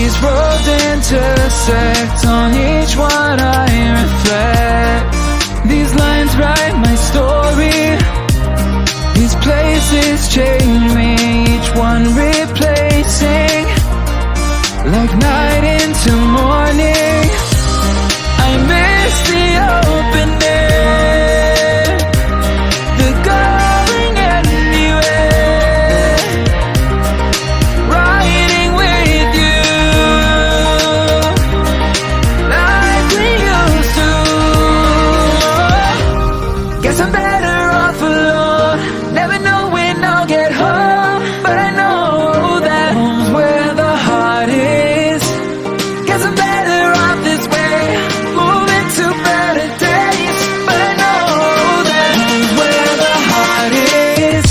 These roads intersect, on each one I reflect. These lines write my story. These places change me, each one replacing, like night into morning. I miss the open air, the going anywhere, riding with you like we used to. Guess I'm better off alone, never know when I'll get home, but I know that home's where the heart is. Guess I'm better off this way, moving to better days, but I know that home's where the heart is.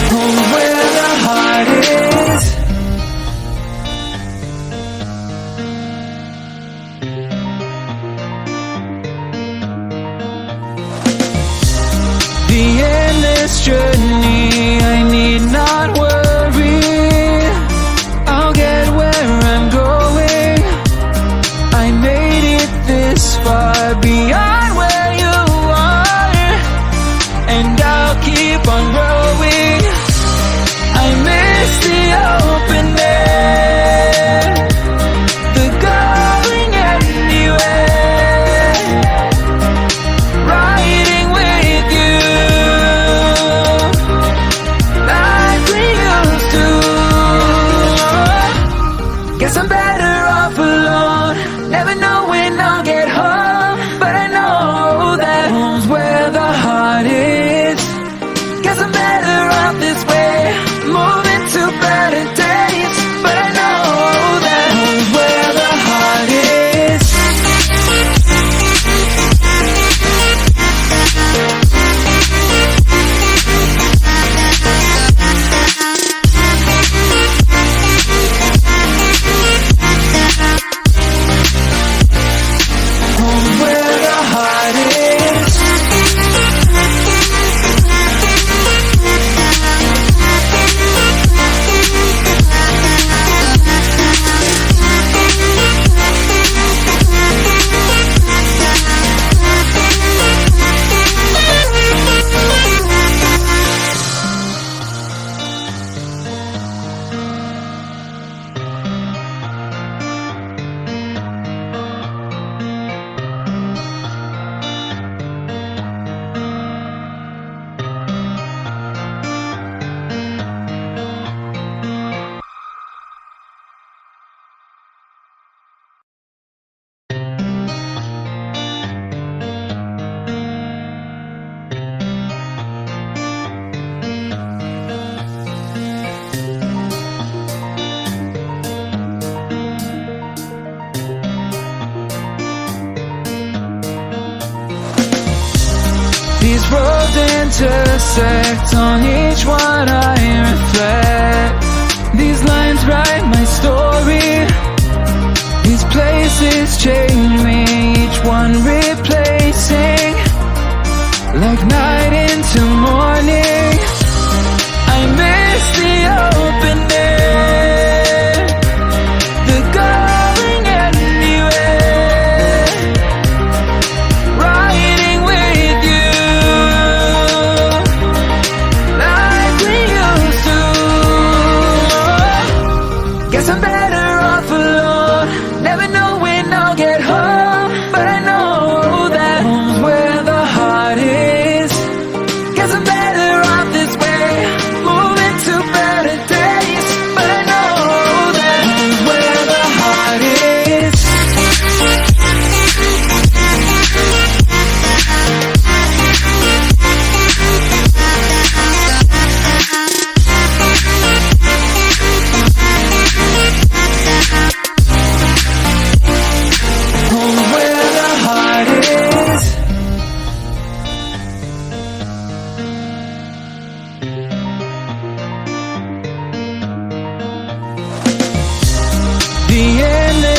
Home's where the heart is. The endless journey, I need not worry. I'll get where I'm going. I made it this far, beyond where you are, and I'll keep on growing. I miss the open air, the going anywhere, riding with you like we used to. Guess I'm better off alone, never know when I'll get home, but I know that home's where the heart is. Guess I'm better off this way, moving to better days, but I know that home's where the heart is. Home's where the heart is. These roads intersect, on each one I reflect. These lines write my story. These places change me, each one replacing, like night into morning. I miss the open air, the going anywhere, riding with you like we used to. Guess I'm better off alone, never know when I'll get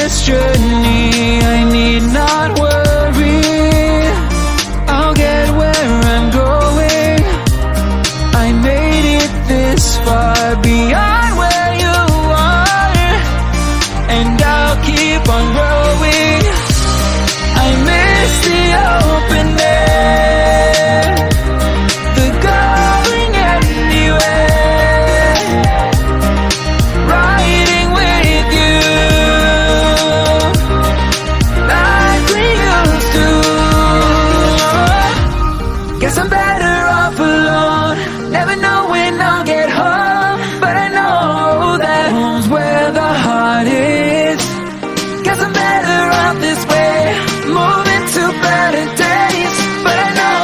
this journey, I need not worry. I'll get where I'm going. I made it this far, beyond where you are, and I'll keep on growing. I miss the open air, the going anywhere, riding with you like we used to. Guess I'm better off alone, never know when I'll get home, but I know that home's where the heart is. Guess I'm better off this way, moving to better days, but I know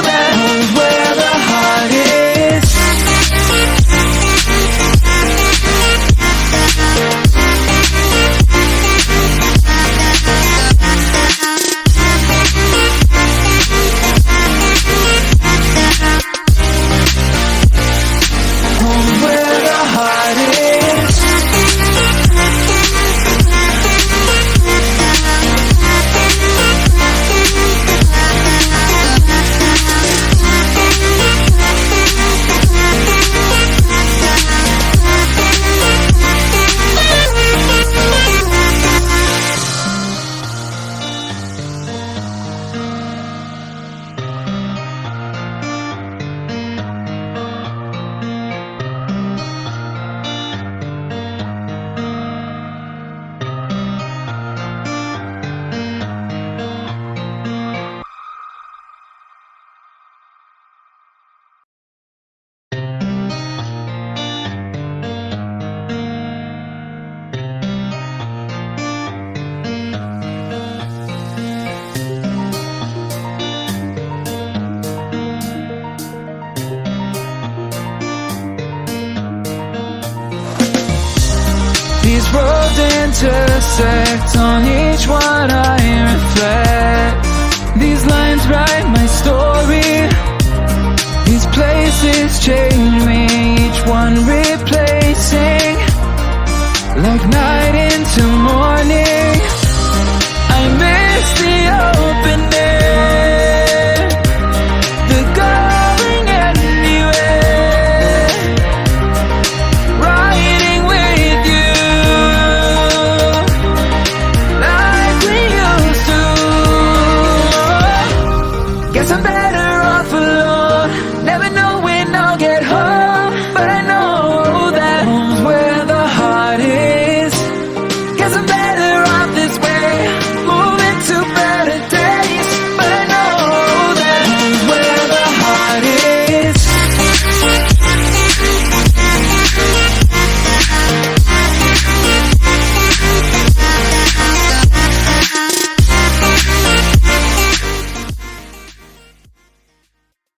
that home's where the heart is. Home's where the heart is. These roads intersect, on each one I reflect. These lines write my story. These places change me, each one replacing, like night into morning. I miss the open air, the going anywhere, riding with you like we used to. Guess I'm better